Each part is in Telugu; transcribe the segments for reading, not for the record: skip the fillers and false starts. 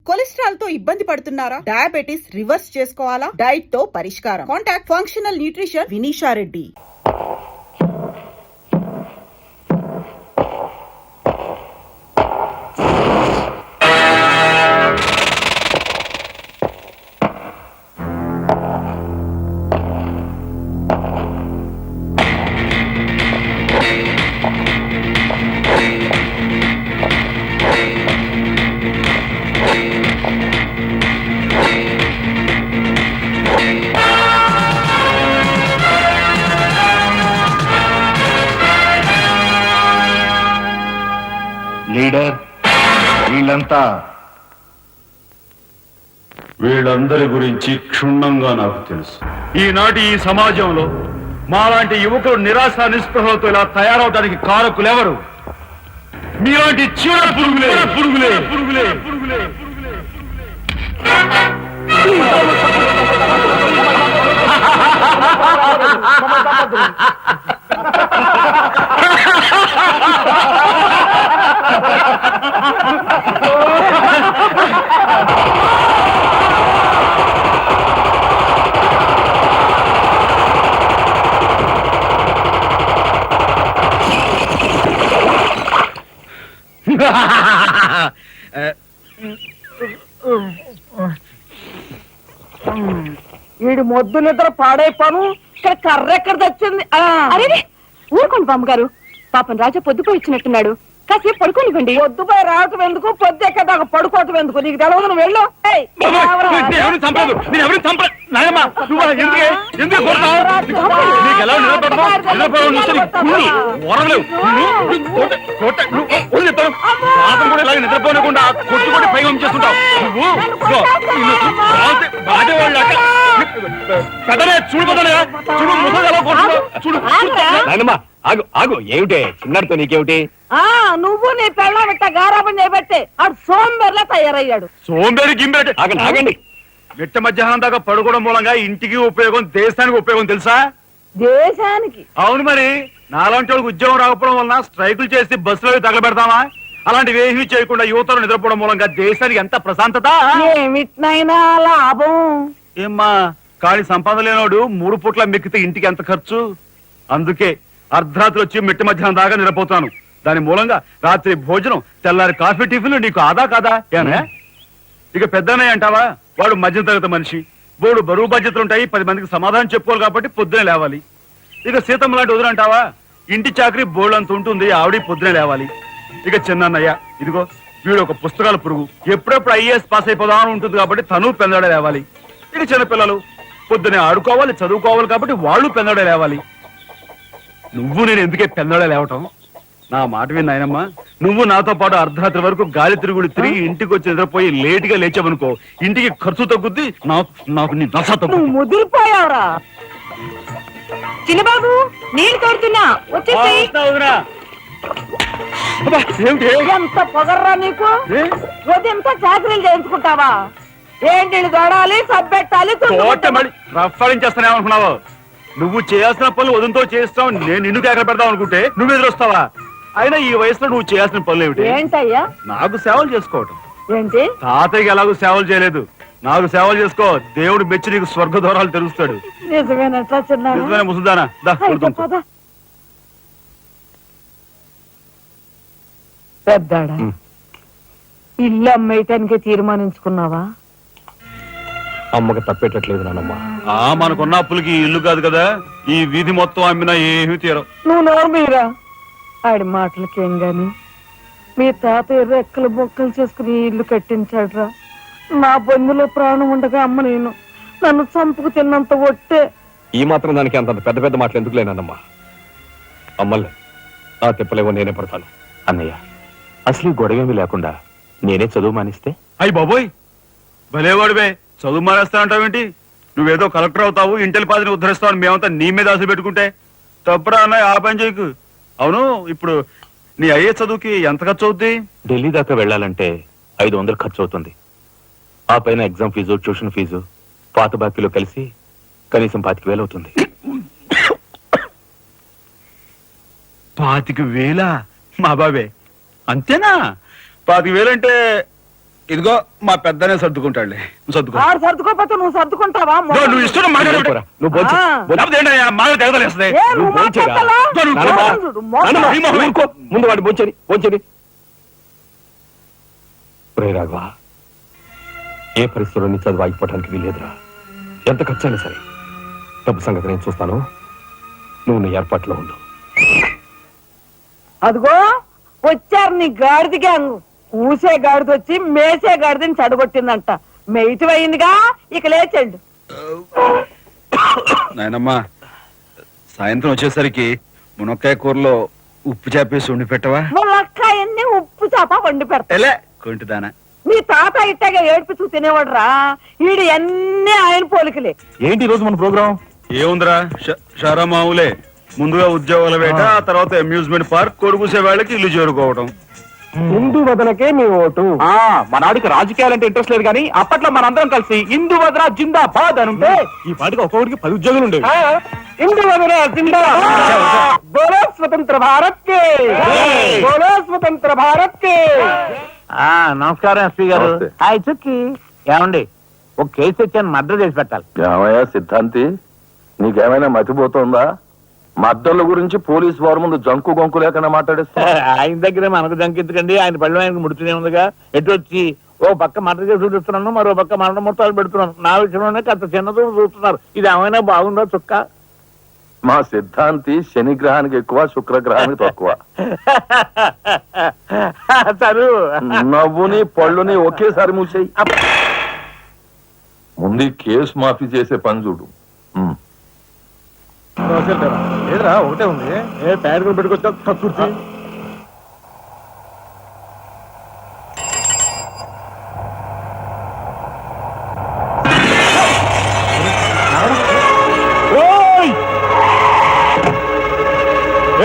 కొలెస్ట్రాల్ తో ఇబ్బంది పడుతున్నారా? డయాబెటిస్ రివర్స్ చేసుకోవాలా? డైట్ తో పరిష్కారం. Contact functional nutrition Vinisha Reddy. Leader, వీళ్ళందరి గురించి క్షుణ్ణంగా నాకు తెలుసు. ఈనాటి ఈ సమాజంలో మాలాంటి యువకులు నిరాశ నిస్పృహలతో ఇలా తయారవడానికి కారకులెవరు? మీలాంటి చీడ పురుగులే పురుగులే పురుగులే పురుగులే వీడి మొద్దు నిద్ర పాడైపోను. ఇక్కడ కర్ర ఎక్కడ తెచ్చింది? అరే ఊరుకోండి బామ్మగారు, పాపం రాజా పొద్దుపోయి ఇచ్చినట్టున్నాడు, కాసేపు పడుకోనివ్వండి. పొద్దుపై రావటం ఎందుకు, పొద్దు ఎక్కదాకా పడుకోవటం ఎందుకు? నీకు తెలవదు, నువ్వు వెళ్ళు. నిద్రపోనకుండా కొట్టుకొని పైగా చేస్తుంటావు ఆగు ఆగు, ఏమిటే చిన్నడితో నీకేమిటి? నువ్వు నీ పెళ్ళ పెట్ట గారాబం చేయబట్టే ఆడు సోంబేర్లా తయారయ్యాడు. సోంబేరి గింబేటి ఆగండి. మిట్ట మధ్యాహ్నం దాకా పడుకోవడం మూలంగా ఇంటికి ఉపయోగం, దేశానికి ఉపయోగం తెలుసా? దేశానికి? అవును మరి. నాలాంటి వాళ్ళకి ఉద్యోగం రాకపోవడం వలన స్ట్రైకులు చేసి బస్సులో తగలబెడతామా? అలాంటివి ఏమీ చేయకుండా యువతలు నిద్రపోవడం మూలంగా దేశానికి ఎంత ప్రశాంతత. ఏమిటినైనా లాభం ఏమ్మా, కాళీ సంపాదన లేనోడు 3 పూట్ల మెక్కితే ఇంటికి ఎంత ఖర్చు? అందుకే అర్ధరాత్రి వచ్చి మిట్ట మధ్యాహ్నం దాకా నిద్రపోతాను. దాని మూలంగా రాత్రి భోజనం, తెల్లారి కాఫీ, టిఫిన్లు నీకు ఆదా కాదా? ఏనా ఇక పెద్దనయ్య అంటావా? వాడు మధ్య తరగతి మనిషి, బోడు బరువు బాధ్యతలుంటాయి, 10 మందికి సమాధానం చెప్పుకోవాలి కాబట్టి పొద్దునే లేవాలి. ఇక సీతమ్మ లాంటి వదులంటావా? ఇంటి చాకరీ బోర్డు అంత ఉంటుంది, ఆవిడ పొద్దునే లేవాలి. ఇక చిన్నయ్య, ఇదిగో వీడు ఒక పుస్తకాల పురుగు, ఎప్పుడెప్పుడు ఐఏఎస్ పాస్ అయిపోదామని ఉంటుంది కాబట్టి తను పెందడే లేవాలి. ఇక చిన్నపిల్లలు పొద్దునే ఆడుకోవాలి, చదువుకోవాలి కాబట్టి వాళ్ళు పెందడే లేవాలి. నువ్వు నేను ఎందుకే పెందడే లేవటం? నా మాట విన్నాయనమ్మా, నువ్వు నాతో పాటు అర్ధరాత్రి వరకు గాలి తిరుగుడు తిరిగి ఇంటికి వచ్చి నిద్రపోయి లేటుగా లేచావనుకో, ఇంటికి ఖర్చు తగ్గుద్ది, నాకు నీ దశ తగ్గుద్ది. ముదిరిపోయావురా చిన్నబాబు, నీళ్లు తోడుతున్నా వచ్చేసి. ఎంత పొగర్రా నీకు? ఉదయంతో చాకరీలు చేయించుకుంటావా? ఏంటి దొడాలి, సబ్బెట్టాలి, రఫాడించేస్తానేమనుకున్నావు? నువ్వు చేయాల్సిన పనులు ఉదయంతో చేస్తావు, నేను నిన్ను కేకలు పెడతావు అనుకుంటే నువ్వు ఎదురొస్తావా? అయినా ఈ వయసులో నువ్వు చేయాల్సిన పనులు ఏమిటి? ఏంటయ్యా? నాకు సేవలు చేసుకోవటం. ఏంటి? తాతయ్యకి ఎలాగో సేవలు చేయలేదు, నాకు సేవలు చేసుకో. దేవుడు మెచ్చి నీకు స్వర్గ దూరాలు తెలుస్తాడు. నిజమేనట్లా చిన్న నిజమే ముసుదానా? పెద్దాడా, ఇల్లు అమ్మేయటానికి తీర్మానించుకున్నావా? అమ్మకి తప్పేటట్లేదు నానమ్మా. మనకున్న అప్పులకి ఇల్లు కాదు కదా, ఈ వీధి మొత్తం అమ్మినా ఏమీ తీరం. నువ్వు నోరు మీరా? ఆడి మాటలకేం గాని మీ తాతయ్య రెక్కలు బొక్కలు చేసుకుని ఇల్లు కట్టించాడురా. నా బొందులో ప్రాణం ఉండగా అమ్మ నేను నన్ను చంపుకు తిన్నంత ఒట్టే. ఈ మాత్రం దానికి అంత పెద్ద పెద్ద మాటలు ఎందుకు లేనమ్మా? అమ్మలే ఆ తిప్పలేవో నేనే పడతాను. అన్నయ్య, అసలు గొడవేమీ లేకుండా నేనే చదువు మానిస్తే? అయ్యి బాబోయ్, భలేవాడివే. చదువు మానేస్తానంటావేంటి? నువ్వేదో కలెక్టర్ అవుతావు, ఇంటెల్ పాదిని ఉద్ధరిస్తావు అని మేమంతా నీ మీద ఆశ పెట్టుకుంటే తప్పురా అన్నయ్య, ఆ పని చేయకు. అవును, ఇప్పుడు నీ అయ్యే చదువుకి ఎంత ఖర్చు అవుద్ది? ఢిల్లీ దాకా వెళ్ళాలంటే 500 ఖర్చు అవుతుంది. ఆ పైన ఎగ్జామ్ ఫీజు, ట్యూషన్ ఫీజు, పాత బాకీలో కలిసి కనీసం 25,000 అవుతుంది. 25,000? మా బాబే అంతేనా? 25,000 అంటే ఇదిగో మా పెద్దనే సర్దుకుంటాడులే నువ్వు సర్దుకో ఆడు సర్దుకోకపోతే నువ్వు సర్దుకుంటావా నువ్వు ఇష్టం మాట్లాడు నువ్వు భోంచే. మాకు తెగదలేస్తుంది ఏ, నువ్వు భోంచేరా? మాట్లాడతావా? నానమ్మ, చూడు, మోసం. నానమ్మ, నువ్వు ఊరుకో. ముందు వాడు భోంచేది ఒరే రాఘవ, ఏ పరిస్థితుల్లో నీ చదువు ఆగిపోవడానికి వీలేదురా. ఎంత ఖర్చైనా సరే డబ్బు సంగతి నేను చూస్తాను. నువ్వు నీ ఏర్పాట్లో ఉండు. అదిగో వచ్చారు నీ గాడిద గ్యాంగ్. ఊసే గాడిద వచ్చి మేసే గాడిదని చెడగొట్టిందంట. మెయిట్ అయిందిగా, ఇక లేచండు. నాయనమ్మా సాయంత్రం వచ్చేసరికి మునక్కాయ కూరలో ఉప్పు చేపేసి ఉండి పెట్టవా ములక్కాయన్ని ఉప్పు చేప వండి పెడతా. ఎలే కొంటిదానా మీ తాత ఇట్టగా ఏడ్పిస్తూ తినేవాడు రా. ఈడు అన్ని ఆయన పోలికలే. ఏంటి ఈ రోజు మన ప్రోగ్రాం? ఏముందిరా షారా మామూలే. ముందుగా ఉద్యోగాల వేట, ఆ తర్వాత అమ్యూజ్మెంట్ పార్క్, కొడుకుసే వాళ్ళకి ఇల్లు చేరుకోవడం. హిందూ వదనకే మీ ఓటు. మన ఆడికి రాజకీయాలంటే ఇంట్రెస్ట్ లేదు కానీ అప్పట్లో మనందరం కలిసి హిందూ వదన జిందాబాద్ అని ఉంటే ఈ పాటికి ఒక్కొక్కడికి 10 ఉద్యోగులు ఉండేవి. హిందూ వదన జిందాబాద్. బోలో స్వతంత్ర భారత్ కే, బోలో స్వతంత్ర భారత్ కే. నమస్కారం ఎస్పీ గారు. నమస్తే. హాయ్ చుక్కి. ఏమండి ఒక కేసు తెచ్చాను, మర్డర్ చేసి పెట్టాలి. ఏమయ్యా సిద్ధాంతి, నీకేమైనా మతిపోతుందా? మద్దళ్ళ గురించి పోలీసు వారి ముందు జంకు గొంకు లేకుండా మాట్లాడేస్తా. ఆయన దగ్గర మనకు జంకెత్తుకండి, ఆయన పళ్ళు ఆయనకు ముడుతూనే ఉందిగా. ఎటు వచ్చి ఓ పక్క మర్డర్ చేసి చూపిస్తున్నాను, మరో పక్క మరణ మొత్తాలు పెడుతున్నాను. నా విషయంలోనే కాస్త చిన్నదో చూస్తున్నారు. ఇది ఏమైనా బాగుందో చుక్క? మా సిద్ధాంతి శనిగ్రహానికి ఎక్కువ, శుక్రగ్రహానికి తక్కువ. చదువు నవ్వుని పళ్ళుని ఒకేసారి మూసేయి. ముందు ఈ కేసు మాఫీ చేసే పని చూడు. ఏదిరా ఒకటే ఉంది. ఏ ప్యాడ్ పెట్టుకొచ్చా కక్కుర్తి.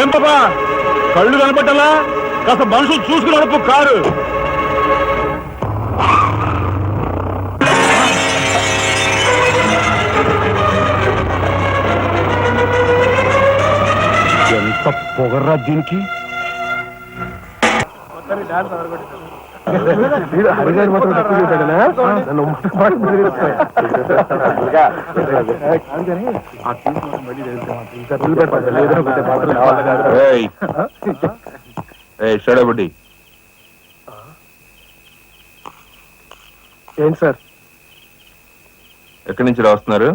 ఏం పాపా కళ్ళు కనపట్టాలా? కాస్త మనుషులు చూసుకుని నడుపు కారు. ఎంత పొగర్రా దీనికి. షడబుడ్డి ఏంటి సార్? ఎక్కడి నుంచి రాస్తున్నారు?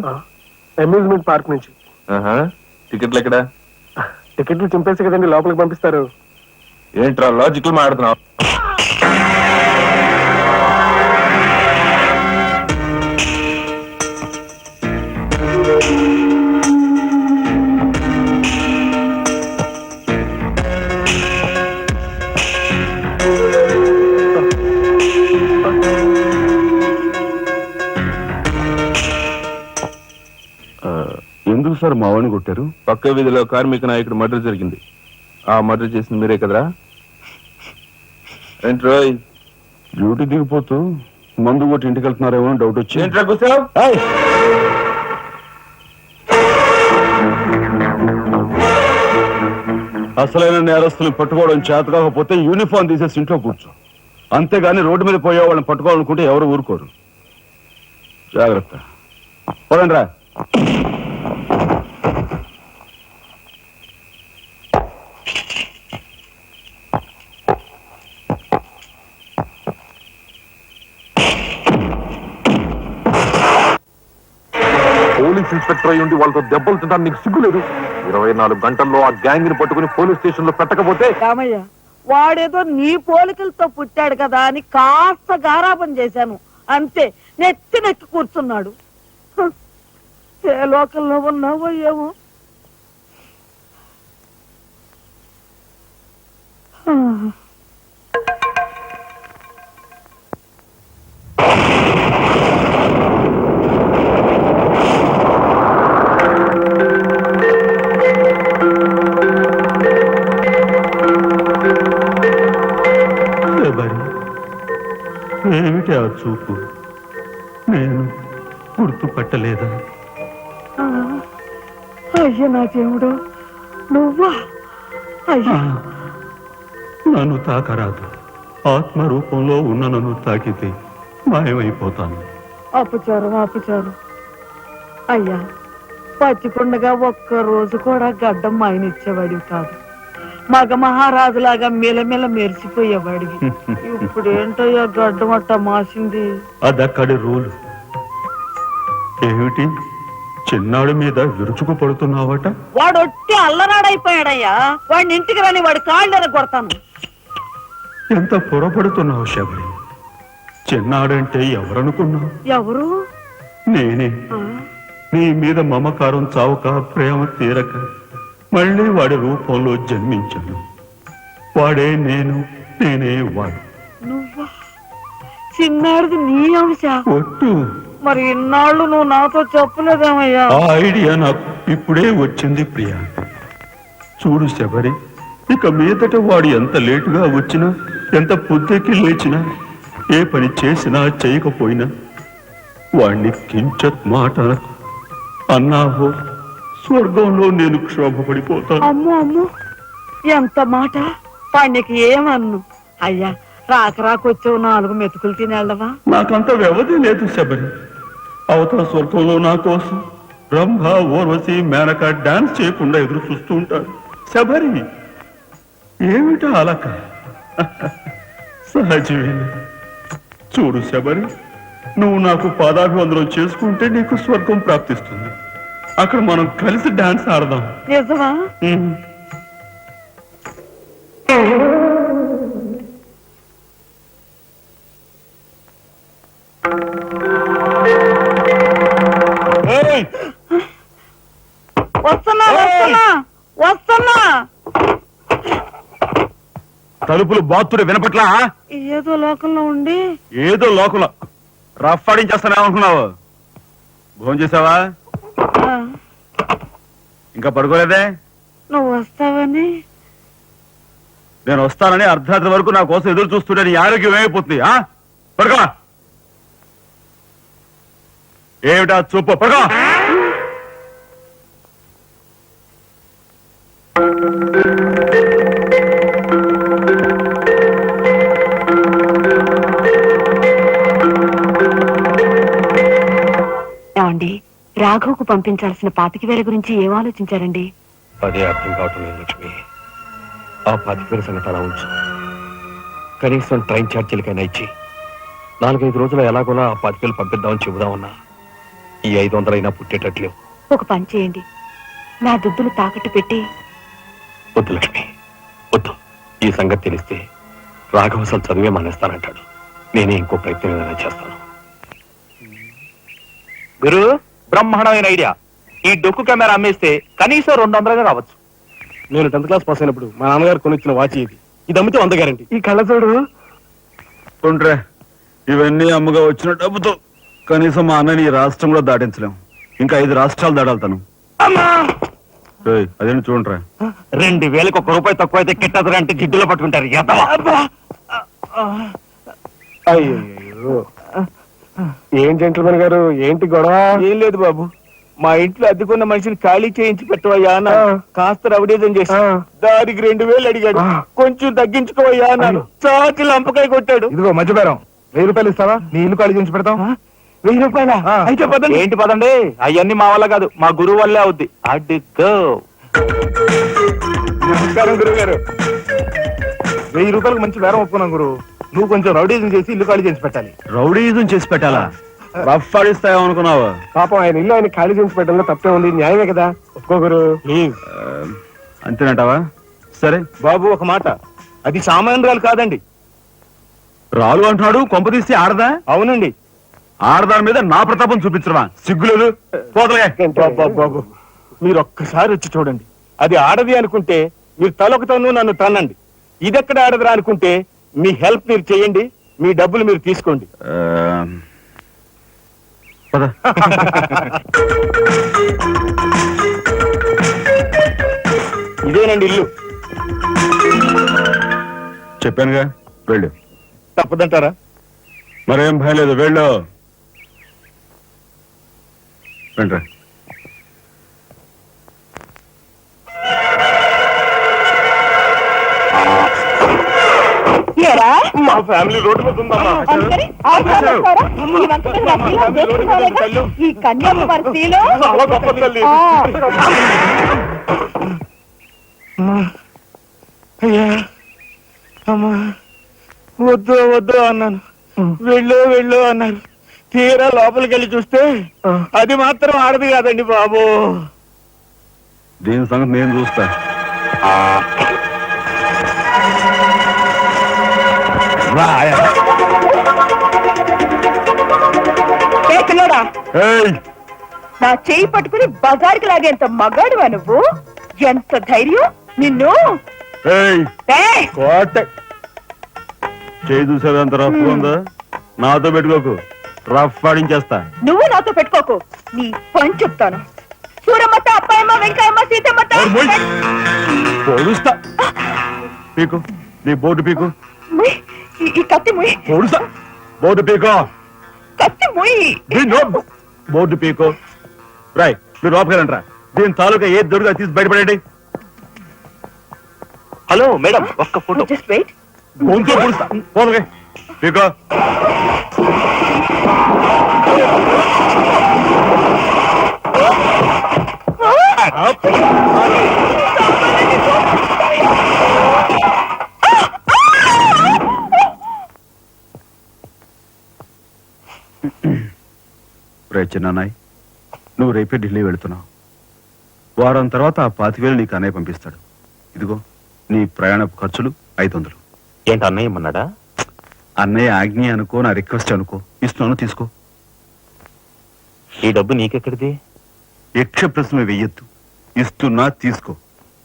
అమ్యూజ్మెంట్ పార్క్ నుంచి. టికెట్లు ఎక్కడా? టికెట్లు చింపేసి కదండి లోపలికి పంపిస్తారు. ఏంట్రా లాజికల్ మాట్లాడుతున్నావు? ఎందుకు సార్ మా వాడిని కొట్టారు? పక్క వీధిలో కార్మిక నాయకుడు మర్డర్ జరిగింది. ఆ మర్డర్ చేసింది మీరే కదరా? ఏంట్రోయ్ డ్యూటీ దిగిపోతూ మందు కొట్టి ఇంటికి వెళ్తున్నారేమో అని డౌట్ వచ్చి. ఏంట్రా కూర్చోవ్? అసలైన నేరస్తులు పట్టుకోవడం చేత కాకపోతే యూనిఫామ్ తీసేసి ఇంట్లో కూర్చో. అంతేగాని రోడ్డు మీద పోయే వాళ్ళని పట్టుకోవాలనుకుంటే ఎవరు ఊరుకోరు. జాగ్రత్త. పోదండి రా. పోలీస్ ఇన్స్పెక్టర్ అయ్యి ఉండి వాళ్ళతో దెబ్బలు తింటాను నీకు సిగ్గులేదు? 24 గంటల్లో ఆ గ్యాంగ్ ని పట్టుకుని పోలీస్ స్టేషన్ లో పెట్టకపోతే? రామయ్య, వాడేదో నీ పోలికలతో పుట్టాడు కదా అని కాస్త గారాబం చేశాను అంతే. నెత్తి కూర్చున్నాడు. ఏ లోకల్లో ఉన్నావో ఏమో. ఏమిటి ఆ చూపు? నేను గుర్తుపట్టలేదా? అయ్యా నా దేవుడు, నువ్వా? అయ్యా నన్ను తాకరాదు. ఆత్మ రూపంలో ఉన్న నన్ను తాకితే మాయమైపోతాను. అపచారం అపచారం. అయ్యా, పచ్చిపుండగా ఒక్క రోజు కూడా గడ్డం మాయనిచ్చేవాడివి కాదు. మగ మహారాజులాగా మిలమిల మెరిసిపోయేవాడివి. ఇప్పుడు ఏంటయ్యా గడ్డం అట్ట మాసింది? అదక్కడి రూలు. ఏమిటి చిన్నాడు మీద విరుచుకు పడుతున్నావట? వాడు ఒట్టి అల్లనాడైపోయాడయ్యా. వాడిని ఇంటికి రాని వాడి కాళ్ళని కొడతాను. ఎంత పొరపడుతున్నావు శబరి. చిన్నాడంటే ఎవరనుకున్నావు? ఎవరు? నేనే. నీ మీద మమకారం చావుక, ప్రేమ తీరక మళ్ళీ వాడి రూపంలో జన్మించాను. వాడే నేను, నేనే వాడు. నువ్వా? చిన్నాడిది నీ అంశ? ఒట్టు. మరి ఇన్నాళ్ళు నువ్వు నాతో చెప్పలేదేమయ్యా? ఆ ఐడియా నాకు ఇప్పుడే వచ్చింది ప్రియా. చూడు శబరి, ఇక మీదట వాడు ఎంత లేటుగా వచ్చినా, ఎంత పొద్దుకి లేచినా, ఏ పని చేసినా చేయకపోయినా వాణ్ణి కించత్ మాట అన్నావో స్వర్గంలో నేను క్షోభపడిపోతాను. అమ్మో అమ్మో, ఎంత మాట! వాడికి ఏమన్ను? అయ్యా, రాకొచ్చావు 4 మెతుకులు తినేళ్ళవా? నాకంత వ్యవధి లేదు శబరి. అవతల స్వర్గంలో నా కోసం రంభ, ఊర్వశి, మేనక డాన్స్ చేయకుండా ఎదురు చూస్తూ ఉంటారు. శబరి, ఏమిటా అలక? సహజమే. చూడు శబరి, నువ్వు నాకు పాదాభివందనం చేసుకుంటే నీకు స్వర్గం ప్రాప్తిస్తుంది. అక్కడ మనం కలిసి డాన్స్ ఆడదాం. నిజమా? వస్తున్నా వస్తున్నా వస్తున్నా. తలుపులు బాత్తుడు వినపట్లా? ఏదో లోకంలో ఉండి ఏదో లోకంలో రఫ్ ఆడించేస్తానేమనుకున్నావు? భోజనం చేసావా? ఇంకా పడుకోలేదే? నువ్వు వస్తావని. నేను వస్తానని అర్ధరాత్రి వరకు నా కోసం ఎదురు చూస్తుంటే నీ ఆరోగ్యం ఏమైపోతుంది? పడుకో. ఏమిటా చూపు? పడుకో. ఏమండి, రాఘవ్కు పంపించాల్సిన 25,000 గురించి ఏం ఆలోచించారండి? అదే అర్థం కావటం లేదు లక్ష్మి. ఆ 25,000 సంగతి అలా ఉంచు. కనీసం ట్రైన్ ఛార్జీలకైనా ఇచ్చి 4-5 రోజులు ఎలాగోలా ఆ 25,000 పంపిద్దామని చెబుదామన్నా ఈ 500 అయినా పుట్టేటట్లేవు. ఒక పని చేయండి, నా దుద్దులు తాకట్టు పెట్టి. వద్దు లక్ష్మి, వద్దు. ఈ సంగతి తెలిస్తే రాఘవ అసలు చదివే మానేస్తానంటాడు. నేనే ఇంకో ప్రయత్నం ఏదైనా చేస్తాను. గురు, బ్రహ్మాండమైన ఐడియా. ఈ డొక్కు కెమెరా అమ్మేస్తే కనీసం 200 రావచ్చు. నేను 10th క్లాస్ పాస్ అయినప్పుడు మా నాన్నగారు కొనిచ్చిన వాచ్ ఇది. ఇది అమ్మితే 100 గ్యారంటీ. ఈ కళ్ళజోడు ఉండ్రే, ఇవన్నీ అమ్మగా వచ్చిన డబ్బుతో కనీసం మా అన్నని ఈ రాష్ట్రం కూడా దాటించలేం. ఇంకా 5 రాష్ట్రాలు దాడాలతాను. అదేంటి చూడండిరా. 2,000కి 1 రూపాయి తక్కువ అయితే కిట్టదురా అంటే జిడ్డులో పట్టుకుంటారు. అయ్యో, ఏం జెంట్లమెన్ గారు, ఏంటి గొడవ? ఏం లేదు బాబు, మా ఇంట్లో అద్దెకున్న మనిషిని ఖాళీ చేయించి పెట్టవయ్యా అన్నాను. కాస్త రవిడేజం చేసి దానికి 2,000 అడిగాడు. కొంచెం తగ్గించుకోవయ్యా అన్నాను. చాకి లంపకాయ కొట్టాడు. ఇదిగో మధ్య బేరం, 1000 రూపాయలు ఇస్తావా? నీ ఇల్లు ఖాళీ చేయించి పెడతాం. 1000 రూపాయలా? అయితే పదండి. ఏంటి పదండి, అవన్నీ మా వల్ల కాదు, మా గురువు వల్లే అవుద్ది. అడ్డుకో. నమస్కారం గురువు గారు. 1000 రూపాయలకు మంచి బేరం ఒప్పుకున్నాం గురువు. నువ్వు కొంచెం రౌడీజం చేసి ఇల్లు ఖాళీ చేసి పెట్టాలి. రౌడీజం చేసి పెట్టాలా? రఫ్ ఆడిస్తాయో అనుకున్నావా? పాపం ఆయన ఇల్లు ఆయన ఖాళీ చేసి పెట్టడంలో తప్పే ఉంది. న్యాయమే కదా, ఒప్పుకో గురు ప్లీజ్. అంతేనంటావా? సరే బాబు, ఒక మాట, అది సామాన్యురాలు కాదండి. రాలు అంటున్నాడు. కొంపదీసి ఆడదా? అవునండి. ఆడదాని మీద నా ప్రతాపం చూపించడమా? సిగ్గులేదు. పోతలే. బాబు, మీరు ఒక్కసారి వచ్చి చూడండి. అది ఆడది అనుకుంటే మీరు తలొకతోనూ నన్ను తన్నండి. ఇదెక్కడ ఆడదురా అనుకుంటే మీ హెల్ప్ మీరు చేయండి, మీ డబ్బులు మీరు తీసుకోండి. పద. ఇదేనండి ఇల్లు. చెప్పానుగా, వెళ్ళు. తప్పదంటారా? మరేం భయం లేదు, వెళ్ళు. వెంట్రా. ఏరా మా ఫ్యామిలీ రోడ్డు మీద ఉందమ్మా. అందుకని ఆగ్రహాలు వస్తారా? ఈ వంక మీద నా శీలం చేసుకున్నావులేగా? ఈ కన్యాకుమారి శీలం చాలా గొప్ప తల్లి. ఆ. అయ్యా అమ్మా, వద్దు వద్దు అన్నాను, వెళ్ళు వెళ్ళు అన్నారు. తీరా లోపలికి వెళ్ళి చూస్తే అది మాత్రం ఆడదు కాదండి బాబు. దీని సంగతి నేను చూస్తా. ఏ పిల్లడా, ఏయ్, నా చేయి పట్టుకుని బజార్కి లాగేంత మగాడువా నువ్వు? ఎంత ధైర్యం నిన్ను! ఏయ్, ఏయ్! కోట చేయి చూసేది అంత రఫ్ ఉందా? నాతో పెట్టుకోకు, రఫ్ ఆడించేస్తా. నువ్వు నాతో పెట్టుకోకు, నీ పని చెప్తాను. సూరమ్మత, అప్పాయమ్మ, వెంకయ్యమ్మ, సీతమ్మత. పొడుస్తా. పీకు, నీ బోర్డు పీకు. ముయ్, ఈ కత్తి ముయ్, పొడుస్తా. బోర్డు పీకో. కత్తి ముయ్. బోర్డు పీకో. రాయ్, మీరు లోపకెళ్ళంట్రా. దీని తాలూకా ఏ దొరుకుతా తీసి బయటపడండి. హలో మేడం, ఒక్క ఫోటో. Just wait. గొంతు పొడుస్తా. పోలకే పీకో. రే చిన్నానాయ్, నువ్వు రేపే ఢిల్లీ వెళుతున్నావు. వారం తర్వాత ఆ 25,000 నీకు అన్నయ్య పంపిస్తాడు. ఇదిగో నీ ప్రయాణ ఖర్చులు 500. ఏంటి అన్నయ్య ఏమన్నాడా? అన్నయ్య ఆజ్ఞ అనుకో, నా రిక్వెస్ట్ అనుకో, ఇస్తున్నాను తీసుకో. ఈ డబ్బు నీకెక్కడిది? యక్ష ప్రశ్న వెయ్యొద్దు, ఇస్తున్నా తీసుకో.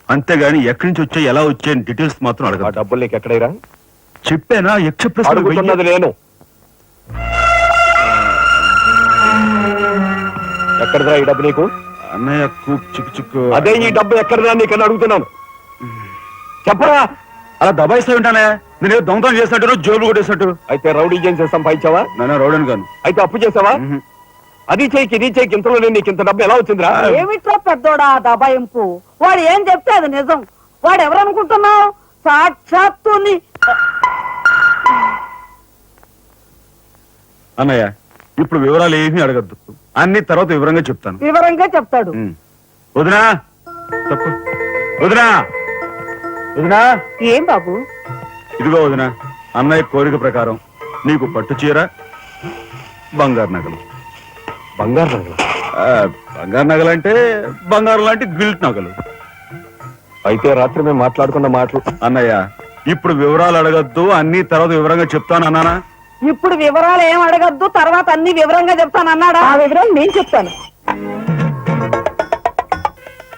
అంతేగాని ఎక్కడి నుంచి వచ్చాయి, ఎలా వచ్చాయని డీటెయిల్స్ మాత్రం ఆ అడగ. డబ్బులు నీకు ఎక్కడైరా? చెప్పానా, యక్ష ప్రశ్న అడుగుతున్నది నేను. ఎక్కడదా ఈ డబ్బు నీకు? అన్నయ్య చిక్కు చిక్కు. అదే ఈ డబ్బు ఎక్కడదా నీకని అడుగుతున్నాను. చెప్పరా? అలా దబాయిస్తా ఉంటానే. నేను దొంగతనం చేసినట్టు, జోబులు కొట్టేసినట్టు. అయితే రౌడీ చేసి సంపాదించావా? నాన్న రౌడన్ గాను. అయితే అప్పు చేసావా? అది చేయికి ఇది చేయికి ఇంతలో నేను నీకు ఇంత డబ్బు ఎలా వచ్చిందిరా? ఏమిట్రా పెద్దోడా దబాయింపు? వాడు ఏం చెప్తే అది నిజం. వాడు ఎవరనుకుంటున్నావు? సాక్షాత్తు అన్నయ్య, ఇప్పుడు వివరాలు ఏమీ అడగద్దు, అన్ని తర్వాత వివరంగా చెప్తాను. వివరంగా చెప్తాడు. వదినా తప్పు. వదినా, వదినా. ఏం బాబు? ఇదిగో వదినా, అన్నయ్య కోరిక ప్రకారం నీకు పట్టు చీర, బంగారు నగలు. బంగారు నగలు? బంగారు నగలు అంటే బంగారు లాంటి గిల్ట్ నగలు. అయితే రాత్రి మేము మాట్లాడుకున్న మాటలు. అన్నయ్య, ఇప్పుడు వివరాలు అడగద్దు, అన్ని తర్వాత వివరంగా చెప్తాను అన్నానా? ఇప్పుడు వివరాలు ఏం అడగద్దు, తర్వాత అన్ని వివరంగా చెప్తానన్నాడా? ఆ వివరాలు నేను చెప్తాను.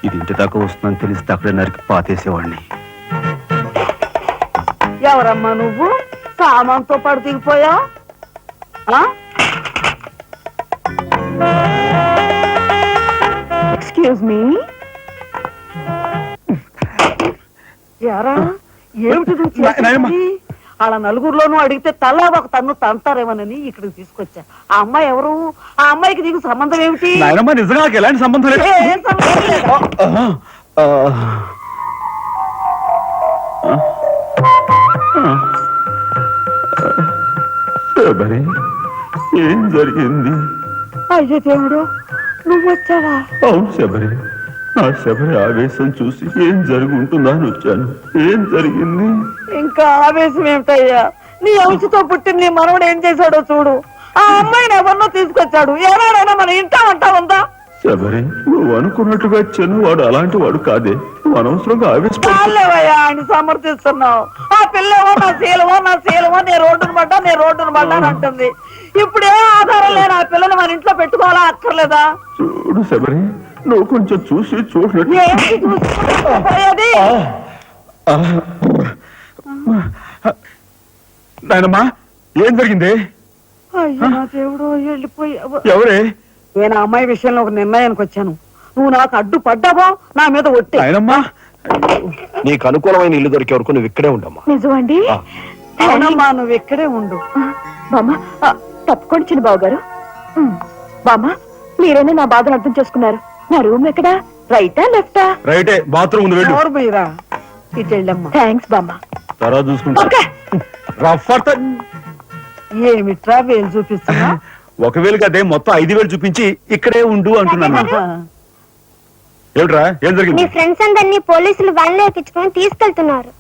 ఇది ఇంటి దాకా వస్తుందని తెలిస్తే అక్కడే నరికి పాతేసేవాడిని. ఎవరమ్మా నువ్వు? సామాన్తో పడు దిగిపోయా? Excuse me. ఎరా ఏమిటి నువ్వు నాయనమ్మ. చేసేది? అలా నలుగురిలోనూ అడిగితే తలా ఒక తన్ను తంతారేమోనని ఇక్కడికి తీసుకొచ్చా. ఆ అమ్మాయి ఎవరు? ఆ అమ్మాయికి నీకు సంబంధం ఏమిటి? నాయనమ్మ, నిజంగా నాకు ఎలాంటి సంబంధం లేదు. ఏం సంబంధం లేదా? శబరి, ఏం జరిగింది? అయ్యో దేవుడు, నువ్వు వచ్చావా? అవును శబరి, నా శబరి ఆవేశం చూసి ఏం జరిగి ఉంటుందా అని వచ్చాను. ఏం జరిగింది? ఇంకా ఆవేశం ఏమిటయ్యా? నీ అంశతో పుట్టిన నీ మనవడు ఏం చేశాడో చూడు. ఆ అమ్మాయిని ఎవరినో తీసుకొచ్చాడు. ఎవరైనా మన ఇంటా అంటా ఉందా? శబరి, నువ్వు అనుకున్నట్టుగా చెను వాడు అలాంటి వాడు కాదే. నువ్వు అనవసరంగా ఆవేశపడు. చాలేవయ్యా ఆయన సమర్థిస్తున్నావు. ఆ పిల్లవో నా శీలమో నేను రోడ్డును పడ్డా అని అంటుంది. ఇప్పుడు ఏ ఆధారం లేని ఆ పిల్లని మన ఇంట్లో పెట్టుకోవాలా అక్కర్లేదా? చూడు శబరి, నువ్వు కొంచెం చూసి చూసినట్టు. ఏంటి చూసుకోపోయేది? నాయనమ్మా, ఏం జరిగింది? అయ్యో నా దేవుడు, వెళ్ళిపోయావు. ఎవరే? నేను ఆ అమ్మాయి విషయంలో ఒక నిర్ణయానికి వచ్చాను. నువ్వు నాకు అడ్డు పడ్డావో నా మీద ఒట్టి. నాయనమ్మా, నీకు అనుకూలమైన ఇల్లు దొరికే వరకు నువ్వు ఇక్కడే ఉండమ్మా. నిజమండి? అవునమ్మా, నువ్వు ఇక్కడే ఉండు. బామ్మ, తప్పుకోండి చిన్న బాబు గారు. బామ్మ, మీరైనా నా బాధను అర్థం చేసుకున్నారు. నా రూమ్ ఎక్కడా? రైటా లెఫ్టా? రైటే, బాత్రూమ్ ఉంది, వెళ్ళు. ఎవరు మీరా? ఇటు వెళ్ళమ్మా. థ్యాంక్స్ బామ్మ. తర్వాత చూసుకుంటా. రఫ్ అట్ట. ఏమిట్రా వేలు చూపిస్తున్నా? ఒకవేళ అదే మొత్తం 5,000 చూపించి ఇక్కడే ఉండు అంటున్నాను. ఏమిట్రా ఏం మీ జరిగింది? ఫ్రెండ్స్ అందరినీ పోలీసులు వ్యాన్లో ఎక్కించుకొని తీసుకెళ్తున్నారు.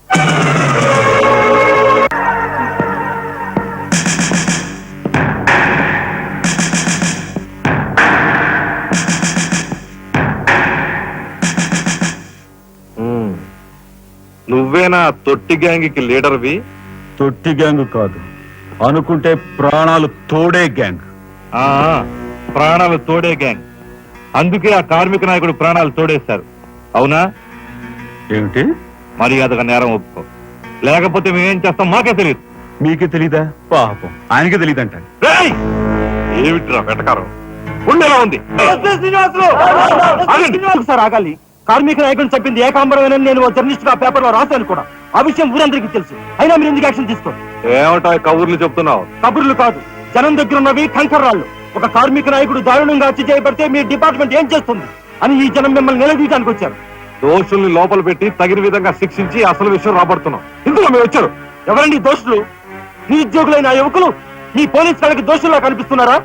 నువ్వేనా తొట్టి గ్యాంగ్కి లీడర్వి? తొట్టి గ్యాంగ్ కాదు, అనుకుంటే ప్రాణాలు తోడే గ్యాంగ్. ఆ ప్రాణాలు తోడే గ్యాంగ్. అందుకే ఆ కార్మిక నాయకుడు ప్రాణాలు తోడేశారు. అవునా? ఏమిటి? మర్యాదగా నేరం ఒప్పుకో, లేకపోతే మేమేం చేస్తాం మాకే తెలియదు. మీకే తెలీదా? పాపం ఆయనకే తెలియదంట. ఏమిట్రా వెటకారం? ఉండేలా ఉంది. సార్ ఆగాలి. కార్మిక నాయకుడు చెప్పింది ఏకాంబరమేనని నేను జర్నలిస్ట్ గా పేపర్ లో రాశాను కూడా. ఆ విషయం ఊరందరికీ తెలుసు. అయినా మీరు ఎందుకు యాక్షన్ తీసుకోండి? ఏమంటా కబుర్లు చెప్తున్నావు? కబుర్లు కాదు, జనం దగ్గర ఉన్నవి కంకర్రాళ్ళు. ఒక కార్మిక నాయకుడు దారుణంగా హత్య చేయబడితే మీ డిపార్ట్మెంట్ ఏం చేస్తుంది అని ఈ జనం మిమ్మల్ని నిలదీయడానికి వచ్చారు. దోషుల్ని లోపల పెట్టి తగిన విధంగా శిక్షించి అసలు విషయం రాబడుతున్నాం. ఇందులో మేము వచ్చారు. ఎవరండి దోషులు? నీ ఉద్యోగులైన యువకులు ఈ పోలీస్ వాళ్ళకి దోషుల్లా కనిపిస్తున్నారా?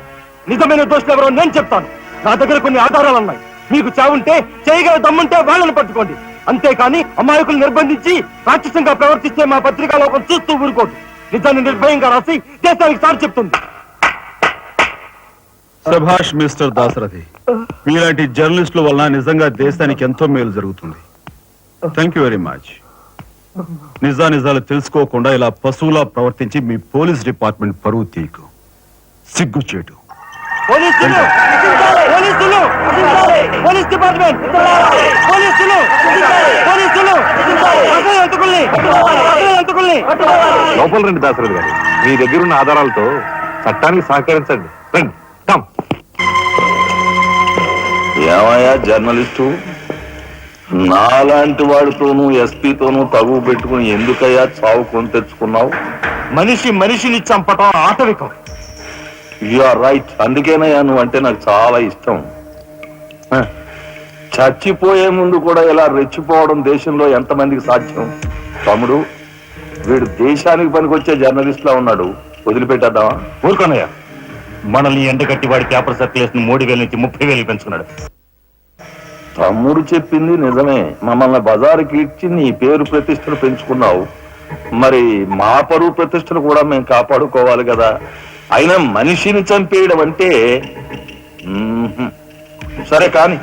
నిజమైన దోషులు ఎవరో నేను చెప్తాను. నా దగ్గర కొన్ని ఆధారాలు ఉన్నాయి. మీకు చావుంటే చేయగల దమ్ముంటే వాళ్ళని పట్టుకోండి. అంతేకాని అమాయకులు నిర్బంధించి రాక్షసంగా ప్రవర్తిస్తే మా పత్రికా లోకం చూస్తూ ఊరుకోదు. నిజాన్ని నిర్భయంగా రాసి దేశానికి సార్ చెప్తుంది. సభాష్ మిస్టర్ దాసరథి, మీలాంటి జర్నలిస్టుల వలన నిజంగా దేశానికి ఎంతో మేలు జరుగుతుంది. Thank you very much. నిజాలు తెలుసుకోకుండా ఇలా పశువులా ప్రవర్తించి మీ పోలీస్ డిపార్ట్మెంట్ పరువు తీకు. సిగ్గుచేటు. పోలీసులు, పోలీసులు, పోలీస్ డిపార్ట్మెంట్, పోలీసులు, పోలీసులు, లోపల రండి దాసరథి గారు. మీ దగ్గరున్న ఆధారాలతో చట్టానికి సహకరించండి. రండి. కమ్. ఏమయ్యా జర్నలిస్టు, నాలాంటి వాడితోనూ ఎస్పీతోనూ తగువ పెట్టుకుని ఎందుకయ్యా చావు కొని తెచ్చుకున్నావు? మనిషిని చంపటం ఆటవికం. You are right. అందుకేనయ్యా నువ్వంటే నాకు చాలా ఇష్టం. చచ్చిపోయే ముందు కూడా ఇలా రెచ్చిపోవడం దేశంలో ఎంతమందికి సాధ్యం? తమ్ముడు, వీడు దేశానికి పనికొచ్చే జర్నలిస్ట్ లా ఉన్నాడు. వదిలిపెట్టేద్దామా? ఊరుకోనయ్యా, మనల్ని ఎండగట్టి వాడి పేపర్ సర్క్యులేషన్ 3,000 నుంచి 30,000 పెంచుకున్నాడు. తమ్ముడు చెప్పింది నిజమే. మమ్మల్ని బజారుకి ఇచ్చి నీ పేరు ప్రతిష్టలు పెంచుకున్నావు. మరి మా పరువు ప్రతిష్టలు కూడా మేము కాపాడుకోవాలి కదా. అయినా మనిషిని చంపేయడం అంటే సరే కానీ